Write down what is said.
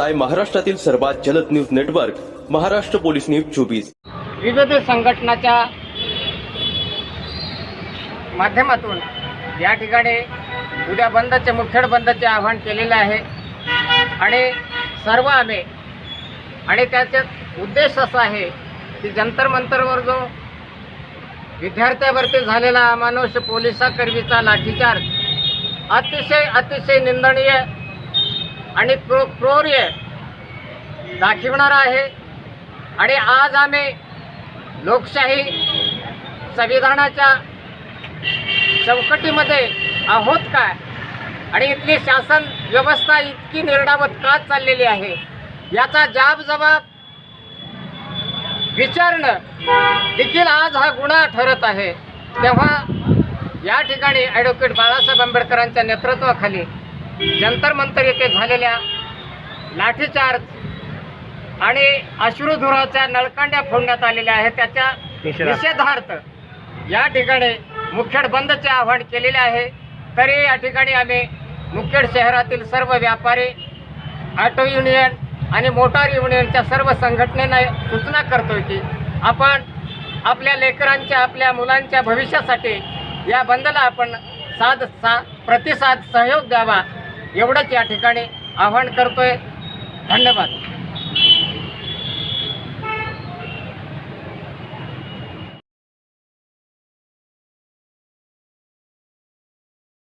आहे महाराष्ट्रातील सर्वात जलद news network Maharashtra police news 24। विविध संघटनाच्या माध्यमातून या ठिकाणी उद्या बंदचे मुखेड बंदचे आवाहन केलेले आहे आणि सर्व आम्ही आणि त्याच्यात उद्देश असा आहे की जंतर मंतरवर जो विद्यार्थ्यावरती झालेला अमानुष पोलिसांकरवीचा लाठीचार्ज अतिशय निंदनीय आणि क्रूर दाखविणारा आहे। आणि आज आम्ही लोकशाही संविधानाच्या चौकटीमध्ये आहोत काय आणि इथली शासन व्यवस्था इतकी निर्डावत का चाललेली आहे याचा जबाब विचारणं देखील आज हा गुन्हा ठरत आहे। तेव्हा या ठिकाणी ॲडव्होकेट बाळासाहेब आंबेडकरांच्या नेतृत्वाखाली जंतर मंतर येथे झालेल्या लाठीचार्ज आणि अश्रुधुराच्या नळकांड्या फोडण्यात आलेल्या आहेत त्याच्या निषेधार्थ या ठिकाणी मुखेड बंदचे आवाहन केलेले आहे। तरी या ठिकाणी आम्ही मुखेड शहरातील सर्व व्यापारी, ऑटो युनियन आणि मोटार युनियनच्या सर्व संघटनेला सूचना करतोय की आपण आपल्या लेकरांच्या आपल्या मुलांच्या भविष्यासाठी या बंदला आपण प्रतिसाद सहयोग द्यावा एवढंच या ठिकाणी आवाहन करतोय। धन्यवाद।